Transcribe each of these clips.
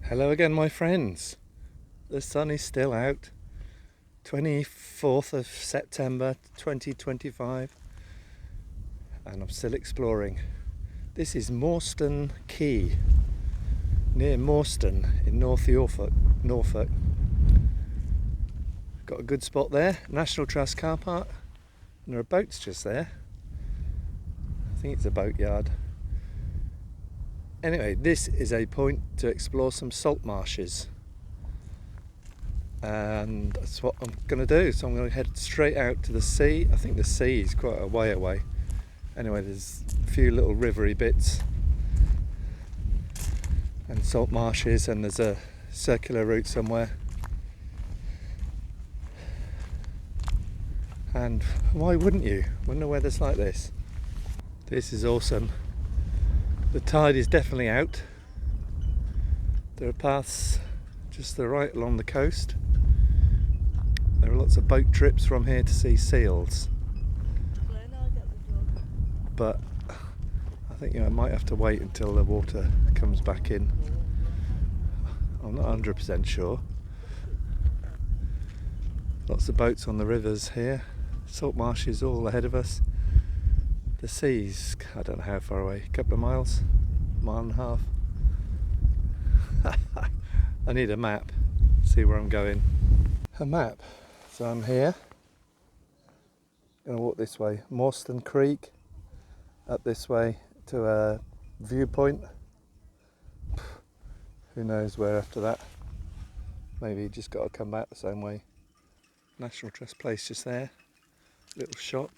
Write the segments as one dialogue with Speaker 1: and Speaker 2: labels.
Speaker 1: Hello again, my friends. The sun is still out. 24th of September 2025, and I'm still exploring. This is Morston Quay, near Morston in Norfolk. Got a good spot there, National Trust car park, and there are boats just there. I think it's a boat yard. Anyway, this is a point to explore some salt marshes, and that's what I'm going to do. So I'm going to head straight out to the sea. I think the sea is quite a way away. Anyway, there's a few little rivery bits and salt marshes, and there's a circular route somewhere. And why wouldn't you when the weather's like this? This is awesome. The tide is definitely out. There are paths just to the right along the coast. There are lots of boat trips from here to see seals. But I think I might have to wait until the water comes back in. I'm not 100% sure. Lots of boats on the rivers here. Salt marshes all ahead of us. The sea's, I don't know how far away, a couple of miles, mile and a half. I need a map, see where I'm going. A map. So I'm here. I'm gonna walk this way, Morston Creek, up this way to a viewpoint. Who knows where after that. Maybe you just got to come back the same way. National Trust place just there. Little shop.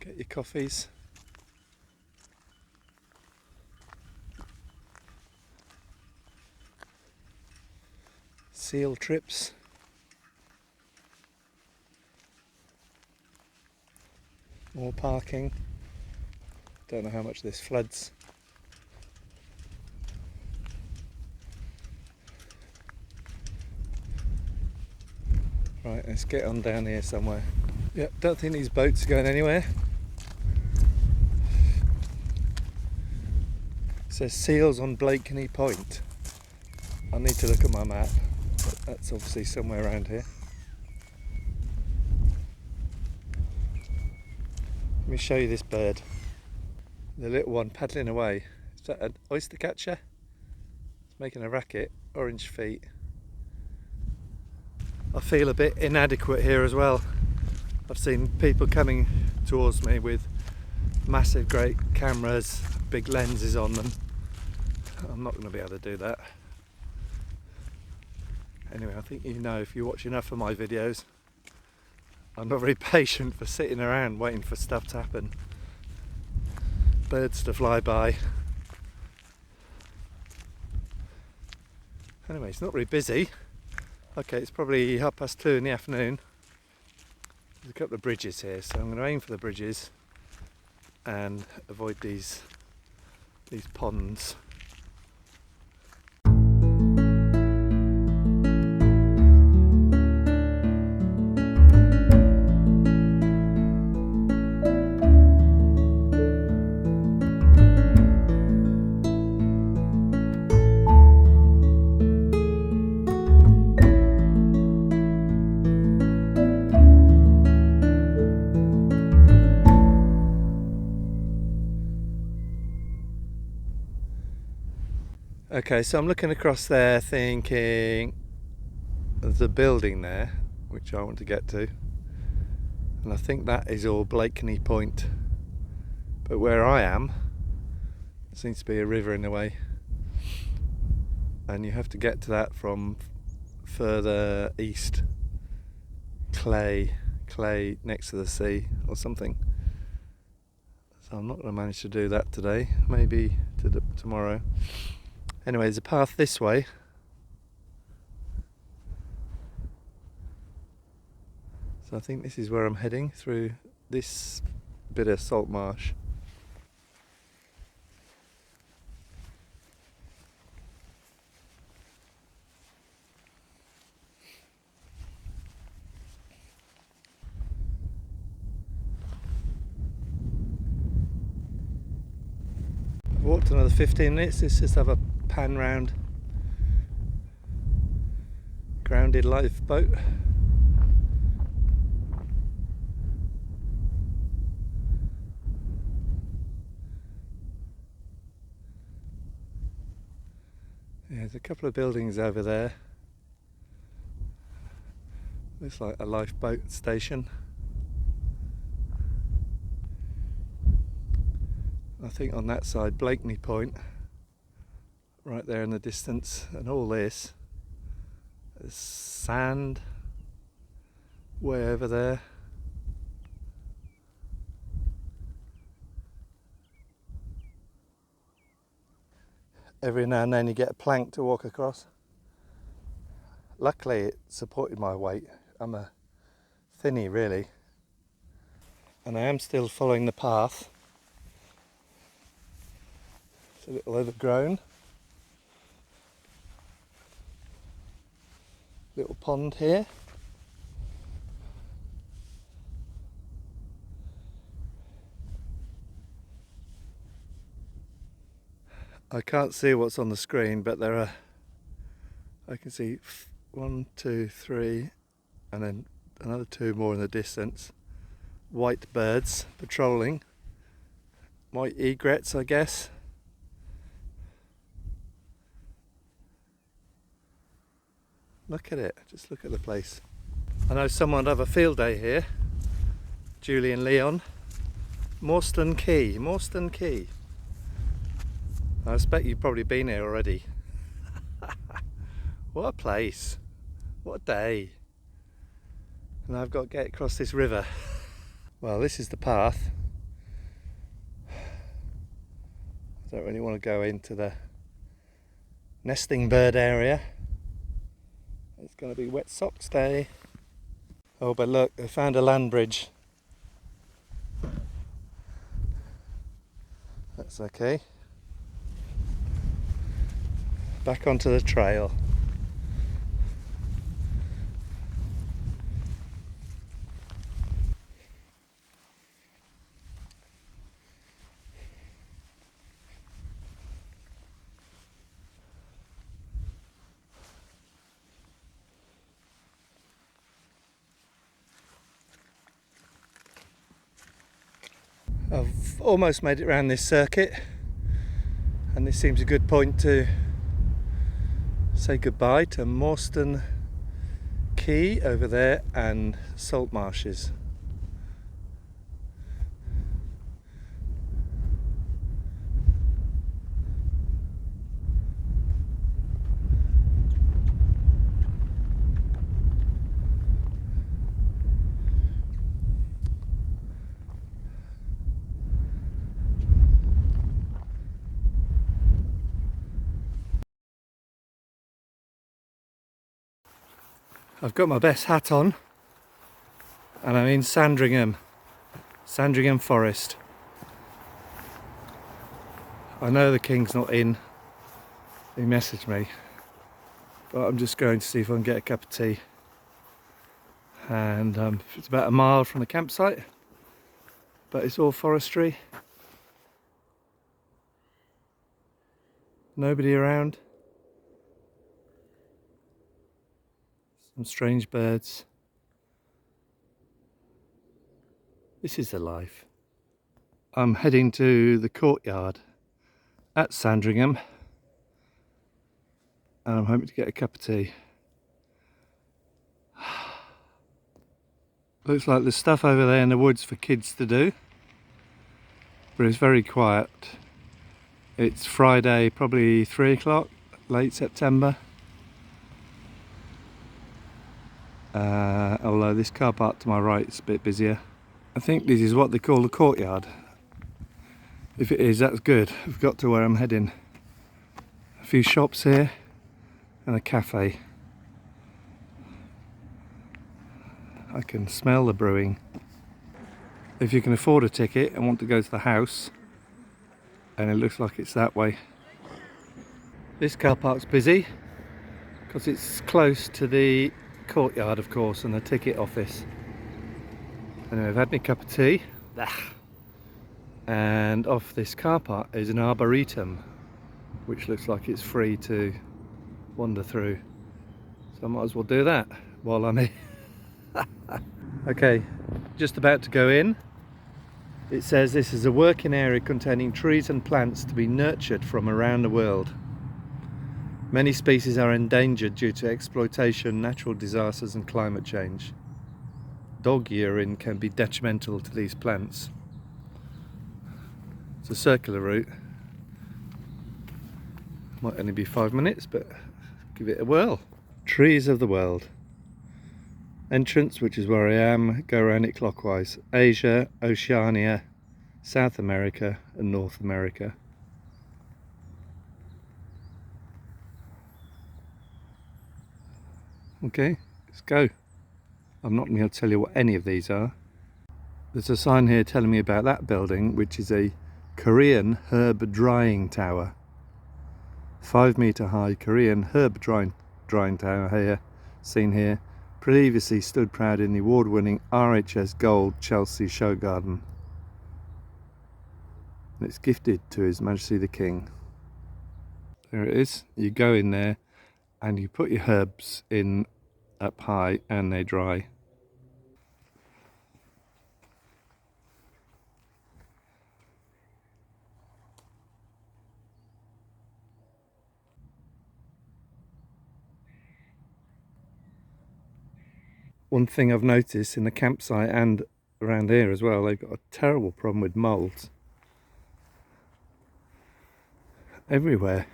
Speaker 1: Get your coffees. Seal trips. More parking. Don't know how much this floods. Right, let's get on down here somewhere. Yeah, don't think these boats are going anywhere. It says seals on Blakeney Point. I need to look at my map, but that's obviously somewhere around here. Let me show you this bird. The little one paddling away. Is that an oyster catcher? It's making a racket, orange feet. I feel a bit inadequate here as well. I've seen people coming towards me with massive great cameras, big lenses on them. I'm not going to be able to do that. Anyway, I think you know, if you watch enough of my videos, I'm not very patient for sitting around waiting for stuff to happen. Birds to fly by. Anyway, it's not very busy. Okay, it's probably 2:30 in the afternoon. There's a couple of bridges here, so I'm going to aim for the bridges and avoid these ponds. Okay, so I'm looking across there thinking there's a building there which I want to get to, and I think that is all Blakeney Point, but where I am there seems to be a river in the way, and you have to get to that from further east, Clay next to the sea or something. So I'm not going to manage to do that today, maybe tomorrow. Anyway, there's a path this way. So I think this is where I'm heading, through this bit of salt marsh. I've walked another 15 minutes. Let's just have a pan round grounded lifeboat. Yeah, there's a couple of buildings over there. Looks like a lifeboat station. I think on that side, Blakeney Point, right there in the distance, and all this is sand way over there. Every now and then you get a plank to walk across. Luckily it supported my weight. I'm a thinny really, and I am still following the path. It's a little overgrown. Little pond here. I can't see what's on the screen, but there are, I can see 1, 2, 3, and then another 2 more in the distance. White birds patrolling. White egrets, I guess. Look at it, just look at the place. I know someone would have a field day here. Julie and Leon. Morston Quay, Morston Quay. I expect you've probably been here already. What a place. What a day. And I've got to get across this river. Well, this is the path. I don't really want to go into the nesting bird area. It's going to be wet socks day. Oh, but look, I found a land bridge. That's okay. Back onto the trail. I've almost made it around this circuit, and this seems a good point to say goodbye to Morston Quay over there and salt marshes. I've got my best hat on and I'm in Sandringham Forest. I know the King's not in, he messaged me, but I'm just going to see if I can get a cup of tea. And it's about a mile from the campsite, but it's all forestry. Nobody around. Some strange birds. This is the life. I'm heading to the courtyard at Sandringham and I'm hoping to get a cup of tea. Looks like there's stuff over there in the woods for kids to do, but it's very quiet. It's Friday, probably 3 o'clock, late September. Although this car park to my right is a bit busier. I think this is what they call the courtyard. If it is, that's good. I've got to where I'm heading. A few shops here and a cafe. I can smell the brewing. If you can afford a ticket and want to go to the house, and it looks like it's that way. This car park's busy because it's close to the courtyard, of course, and the ticket office. Anyway, I've had my cup of tea, and off this car park is an arboretum, which looks like it's free to wander through. So I might as well do that while I'm here. Okay, just about to go in. It says this is a working area containing trees and plants to be nurtured from around the world. Many species are endangered due to exploitation, natural disasters and climate change. Dog urine can be detrimental to these plants. It's a circular route. Might only be 5 minutes, but give it a whirl. Trees of the world. Entrance, which is where I am, go around it clockwise. Asia, Oceania, South America and North America. Okay, let's go. I'm not going to tell you what any of these are. There's a sign here telling me about that building, which is a Korean herb drying tower. 5 metre high Korean herb drying tower here, seen here. Previously stood proud in the award-winning RHS Gold Chelsea Show Garden. And it's gifted to His Majesty the King. There it is. You go in there and you put your herbs in up high and they dry. One thing I've noticed in the campsite and around here as well, they've got a terrible problem with moulds. Everywhere.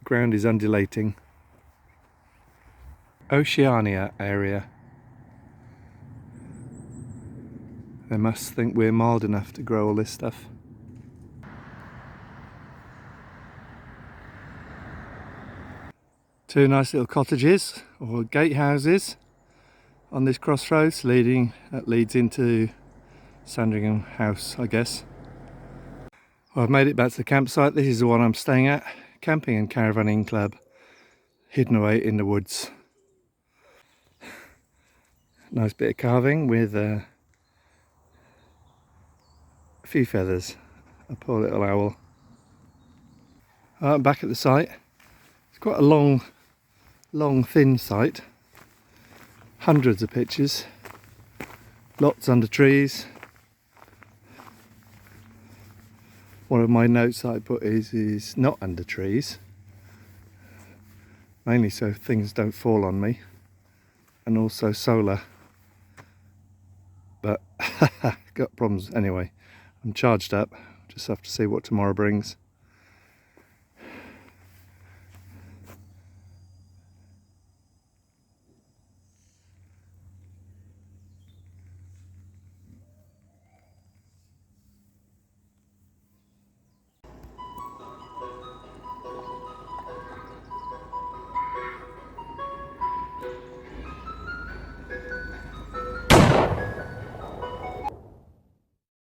Speaker 1: Ground is undulating. Oceania area. They must think we're mild enough to grow all this stuff. Two nice little cottages or gatehouses on this crossroads that leads into Sandringham house, I guess. Well, I've made it back to the campsite. This is the one I'm staying at, Camping and Caravanning Club, hidden away in the woods. Nice bit of carving with a few feathers, a poor little owl. I'm back at the site. It's quite a long thin site. Hundreds of pictures, lots under trees. One of my notes that I put is not under trees, mainly so things don't fall on me, and also solar, but got problems anyway. I'm charged up, just have to see what tomorrow brings.